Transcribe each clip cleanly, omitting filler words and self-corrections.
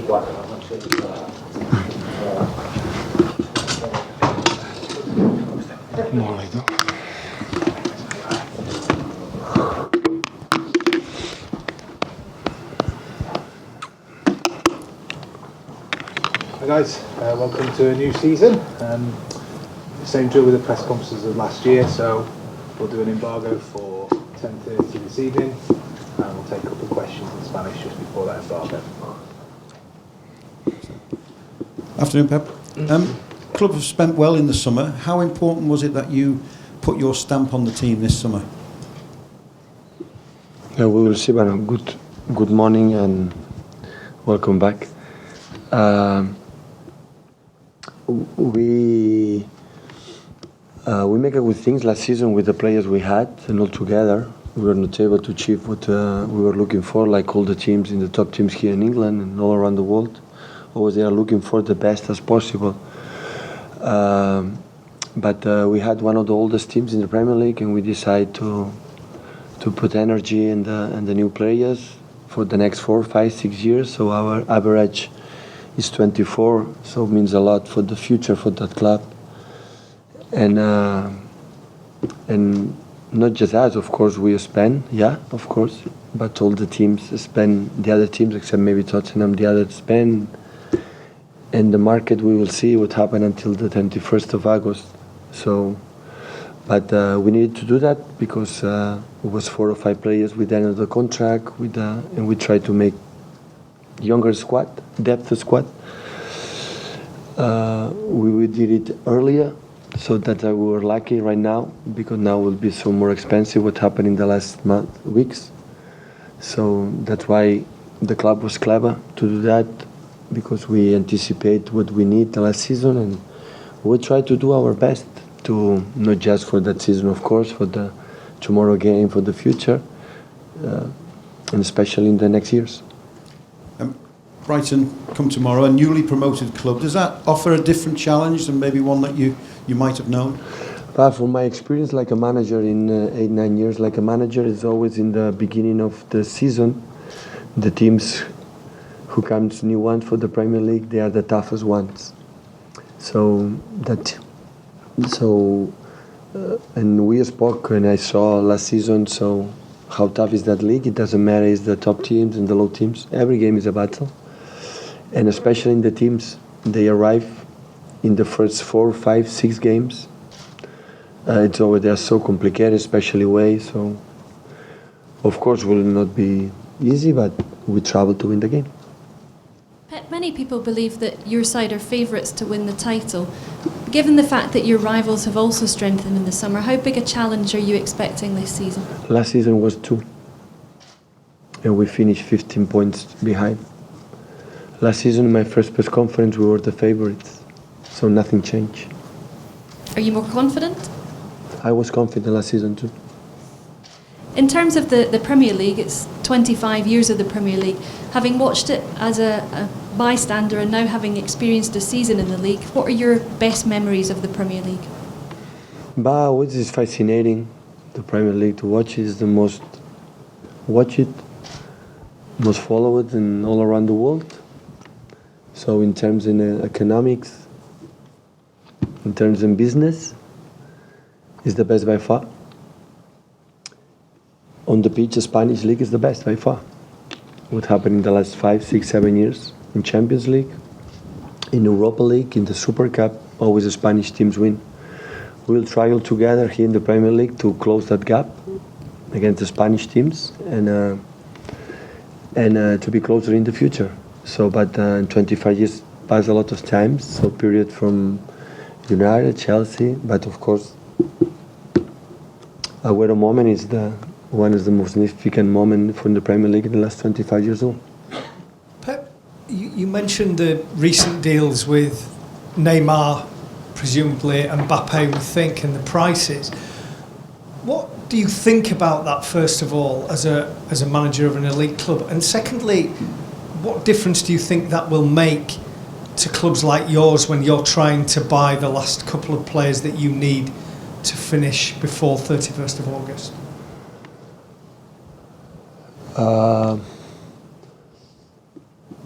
24, non c'è Molto. Hi guys, welcome to a new season. Same drill with the press conferences as last year, so we'll do an embargo for 10:30 this evening, and we'll take a couple of questions in Spanish just before that embargo. Afternoon, Pep. Club have spent well in the summer. How important was it that you put your stamp on the team this summer? Yeah, we will see. But good morning and welcome back. We make a good things last season with the players we had, and all together we were not able to achieve what we were looking for, like all the teams in the top teams here in England and all around the world. Always they are looking for the best as possible. But we had one of the oldest teams in the Premier League, and we decided to put energy in the new players for the next 4, 5, 6 years. So our average is 24, so it means a lot for the future for that club. And not just us, of course, we spend, of course, but all the teams spend, the other teams except maybe Tottenham, the others spend. And the market, we will see what happened until the 21st of August. So, but we needed to do that because it was 4 or 5 players with the end of the contract, and we tried to make younger squad, depth squad. We did it earlier, so that we were lucky right now, because now it will be so more expensive what happened in the last weeks. So that's why the club was clever to do that, because we anticipate what we need the last season, and we try to do our best to, not just for that season, of course, for the tomorrow game, for the future, and especially in the next years. Brighton come tomorrow, a newly promoted club. Does that offer a different challenge than maybe one that you might have known? But from my experience like a manager in 8, 9 years, like a manager is always in the beginning of the season, the teams who comes new ones for the Premier League, they are the toughest ones. And we spoke and I saw last season, so how tough is that league? It doesn't matter, it's the top teams and the low teams. Every game is a battle. And especially in the teams, they arrive in the first 4, 5, 6 games. It's always, they are so complicated, especially away. So, of course, it will not be easy, but we travel to win the game. Pep, many people believe that your side are favourites to win the title. Given the fact that your rivals have also strengthened in the summer, how big a challenge are you expecting this season? Last season was 2, and we finished 15 points behind. Last season, in my first press conference, we were the favourites, so nothing changed. Are you more confident? I was confident last season too. In terms of the Premier League, it's 25 years of the Premier League. Having watched it as a bystander and now having experienced a season in the league, what are your best memories of the Premier League? But what is fascinating, the Premier League, to watch it is the most followed in all around the world. So in terms in economics, in terms in business, it's the best by far. On the pitch, the Spanish league is the best by far. What happened in the last 5, 6, 7 years in Champions League, in Europa League, in the Super Cup, always the Spanish teams win. We'll try all together here in the Premier League to close that gap against the Spanish teams and to be closer in the future. So, but in 25 years passed a lot of times, so period from United, Chelsea, but of course, Agüero moment is the most significant moment from the Premier League in the last 25 years old. Pep, you mentioned the recent deals with Neymar, presumably Mbappe, we think, and the prices. What do you think about that, first of all, as a manager of an elite club? And secondly, what difference do you think that will make to clubs like yours when you're trying to buy the last couple of players that you need to finish before 31st of August?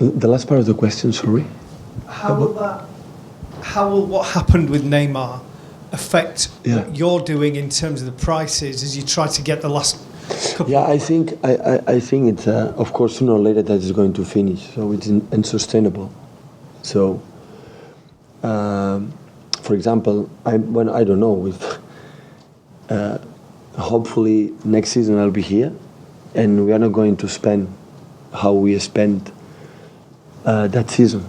The last part of the question, sorry. How will what happened with Neymar affect what you're doing in terms of the prices as you try to get the last couple? Yeah, I think it's of course sooner or later that is going to finish. So it's unsustainable. So, for example, I don't know if hopefully next season I'll be here, and we are not going to spend how we spent that season.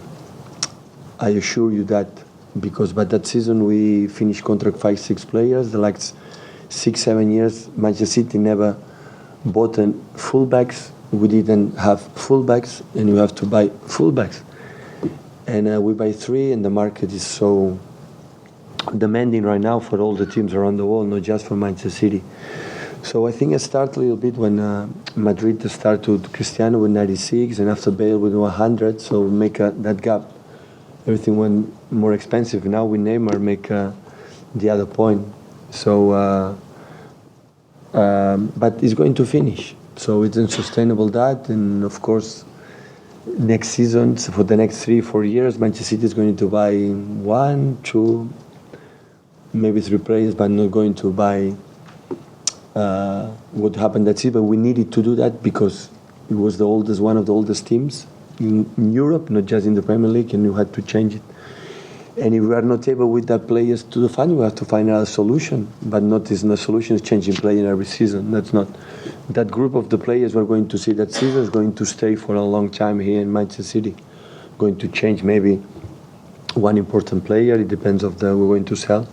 I assure you that, because by that season we finished contract 5-6 players. The last 6-7 years, Manchester City never bought fullbacks. We didn't have fullbacks, and you have to buy fullbacks. And we buy 3, and the market is so demanding right now for all the teams around the world, not just for Manchester City. So I think it started a little bit when Madrid started with Cristiano with 96, and after Bale with 100. So make that gap. Everything went more expensive. Now with Neymar make the other point. So, but it's going to finish. So it's unsustainable that, and of course, next season, so for the next 3-4 years, Manchester City is going to buy 1, 2, maybe 3 players, but not going to buy what happened that season. But we needed to do that because it was one of the oldest teams in Europe, not just in the Premier League, and you had to change it. And if we are not able with that players to define, we have to find another solution. But not is no solution is changing player every season. That's not. That group of the players we're going to see that season is going to stay for a long time here in Manchester City. Going to change maybe one important player. It depends of we're going to sell.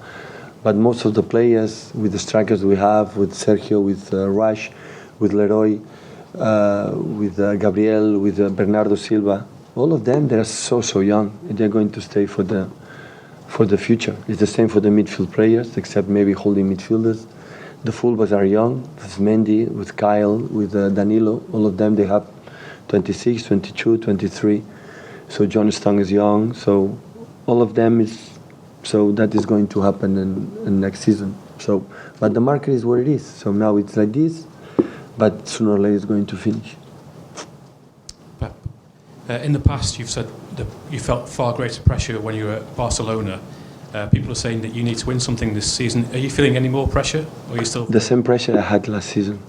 But most of the players, with the strikers we have, with Sergio, with Rush, with Leroy, with Gabriel, with Bernardo Silva, all of them, they're so young, and they're going to stay for the future. It's the same for the midfield players, except maybe holding midfielders. The fullbacks are young, with Mendy, with Kyle, with Danilo. All of them, they have 26, 22, 23. So John Stones is young. So all of them is. So that is going to happen in next season. So, but the market is what it is. So now it's like this, but sooner or later it's going to finish. Pep, in the past you've said that you felt far greater pressure when you were at Barcelona. People are saying that you need to win something this season. Are you feeling any more pressure, or are you still... The same pressure I had last season.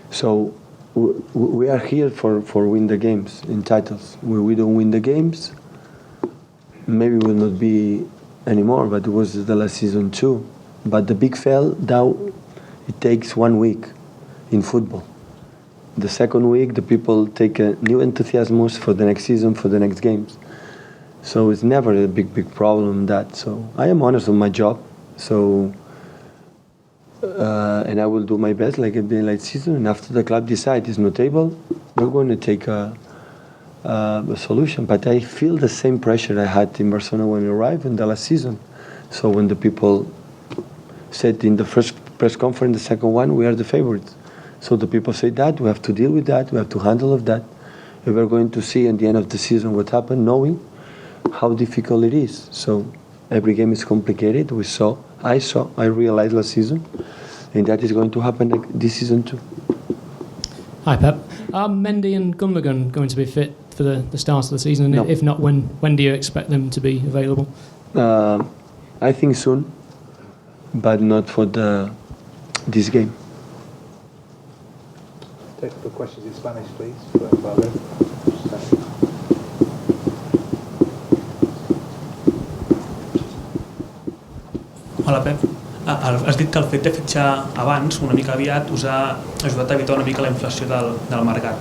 So we are here for win the games in titles. We don't win the games, maybe will not be anymore, but it was the last season too. But the big fail, now it takes 1 week in football. The second week, the people take a new enthusiasm for the next season, for the next games. So it's never a big problem that. So I am honest on my job. So and I will do my best like a late season. And after the club decides it's not able, we're going to take a solution. But I feel the same pressure I had in Barcelona when we arrived in the last season. So when the people said in the first press conference, the second one, we are the favorites. So the people say that, we have to deal with that, we have to handle of that. And we're going to see at the end of the season what happened, knowing how difficult it is. So every game is complicated. I realized last season, and that is going to happen this season too. Hi Pep. Are Mendy and Gundogan going to be fit for the start of the season? And no. If not, when do you expect them to be available? I think soon, but not for this game. Take the questions in Spanish, please. For Pablo. Hola Pep, has dit que el fet de fitxar abans, una mica aviat, us ha ajudat a evitar una mica la inflació del mercat.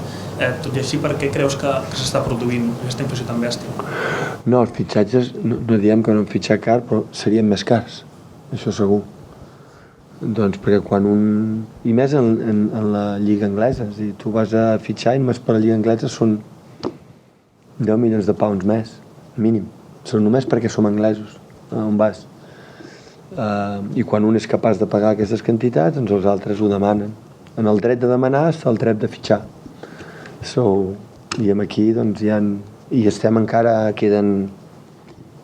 Tot i així, per què creus que s'està produint aquesta inflació tan bèstia? No, els fitxatges, no diem que no fitxar car, però serien més cars, això segur. Doncs perquè quan i més en la Lliga Anglesa, és a dir, tu vas a fitxar i només per la Lliga Anglesa són 10 milions de pounds més, mínim. Són només perquè som anglesos, on vas. I quan un és capaç de pagar aquestes quantitats, doncs els altres ho demanen. En el dret de demanar està el dret de fitxar. I aquí doncs i estem encara, queden,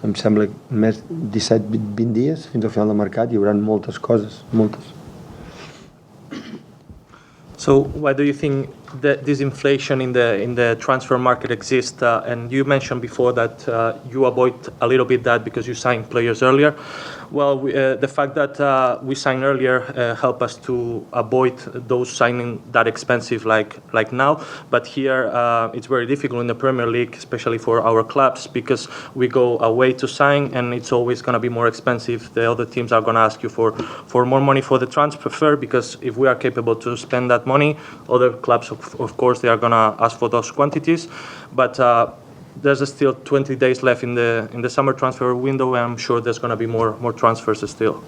em sembla, més 17-20 dies fins al final del mercat. Hi haurà moltes coses, moltes. So why do you think this inflation in the transfer market exists, and you mentioned before that you avoid a little bit that because you sign players earlier. Well, the fact that we sign earlier help us to avoid those signing that expensive like now. But here it's very difficult in the Premier League, especially for our clubs, because we go away to sign, and it's always going to be more expensive. The other teams are going to ask you for more money for the transfer, because if we are capable to spend that money, other clubs, of course, they are going to ask for those quantities. But there's still 20 days left in the summer transfer window, and I'm sure there's going to be more transfers still.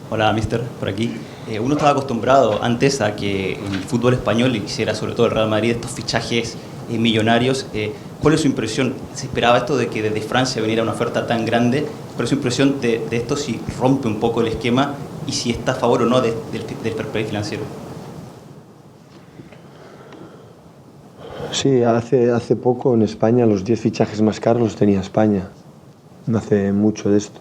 Hola, mister, por aquí. Uno estaba acostumbrado antes a que en el fútbol español, y quisiera sobre todo el Real Madrid, estos fichajes millonarios. ¿Cuál es su impresión? ¿Se esperaba esto de que desde Francia viniera una oferta tan grande? ¿Cuál es su impresión de esto, si rompe un poco el esquema y si está a favor o no del fair play financiero? Sí, hace poco en España los 10 fichajes más caros los tenía España. No hace mucho de esto.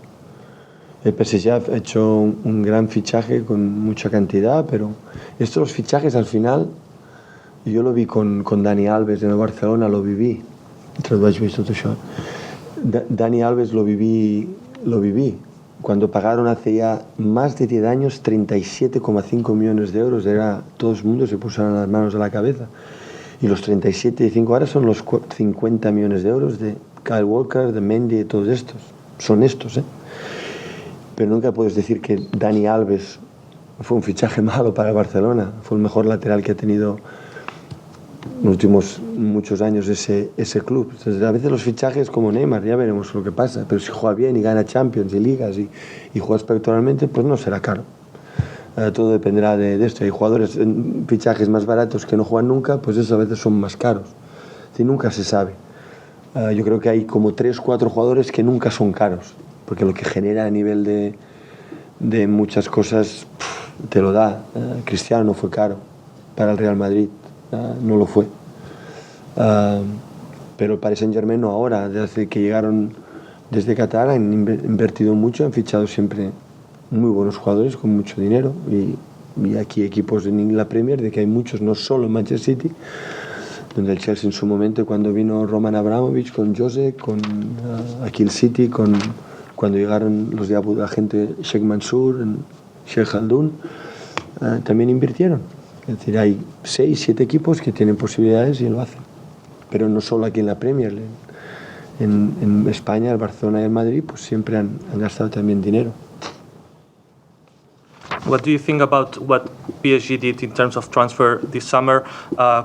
El PSG ha hecho un gran fichaje con mucha cantidad, pero estos fichajes al final, yo lo vi con Dani Alves en el Barcelona, lo viví. Dani Alves lo viví. Cuando pagaron hace ya más de 10 años 37,5 millones de euros, todo el mundo se pusieron las manos a la cabeza. Y los 37,5 ahora son los 50 millones de euros de Kyle Walker, de Mendy, de todos estos. Son estos, Pero nunca puedes decir que Dani Alves fue un fichaje malo para Barcelona. Fue el mejor lateral que ha tenido en los últimos muchos años ese club. Entonces, a veces los fichajes como Neymar, ya veremos lo que pasa. Pero si juega bien y gana Champions y Ligas y juega espectacularmente, pues no será caro. Todo dependerá de esto. Hay jugadores, fichajes más baratos que no juegan nunca, pues eso a veces son más caros. Nunca se sabe. Yo creo que hay como 3-4 jugadores que nunca son caros, porque lo que genera a nivel de muchas cosas te lo da. Cristiano no fue caro para el Real Madrid, no lo fue. Pero el Paris Saint-Germain no ahora, desde que llegaron desde Qatar han invertido mucho, han fichado siempre muy buenos jugadores con mucho dinero, y aquí equipos en la Premier, de que hay muchos, no solo en Manchester City, donde el Chelsea en su momento, cuando vino Roman Abramovich con Jose, con aquí el City, cuando llegaron los de la gente Sheikh Mansour, Sheikh Khaldun, también invirtieron. Es decir, hay 6-7 equipos que tienen posibilidades y lo hacen, pero no solo aquí en la Premier. En España, el Barcelona y el Madrid pues siempre han gastado también dinero. What do you think about what PSG did in terms of transfer this summer,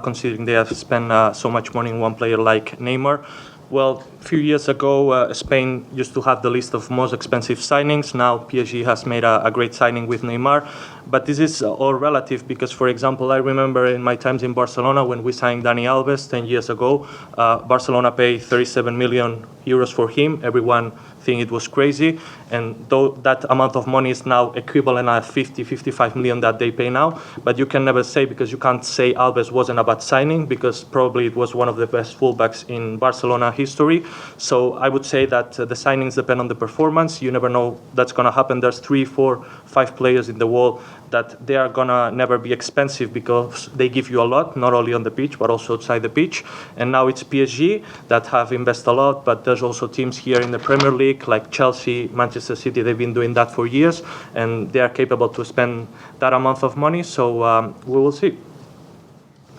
considering they have spent so much money in one player like Neymar? Well, a few years ago, Spain used to have the list of most expensive signings. Now PSG has made a great signing with Neymar. But this is all relative because, for example, I remember in my times in Barcelona when we signed Dani Alves 10 years ago, Barcelona paid 37 million euros for him. Everyone think it was crazy, and though that amount of money is now equivalent at 50-55 million that they pay now, but you can never say, because you can't say Alves wasn't a bad signing, because probably it was one of the best fullbacks in Barcelona history. So I would say that the signings depend on the performance. You never know that's going to happen. There's 3, 4, 5 players in the world that they are going to never be expensive because they give you a lot, not only on the pitch, but also outside the pitch. And now it's PSG that have invested a lot, but there's also teams here in the Premier League like Chelsea, Manchester City. They've been doing that for years, and they are capable to spend that amount of money. So we will see.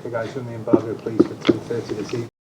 Okay, guys, from the embargo, please, for 10:30 this evening.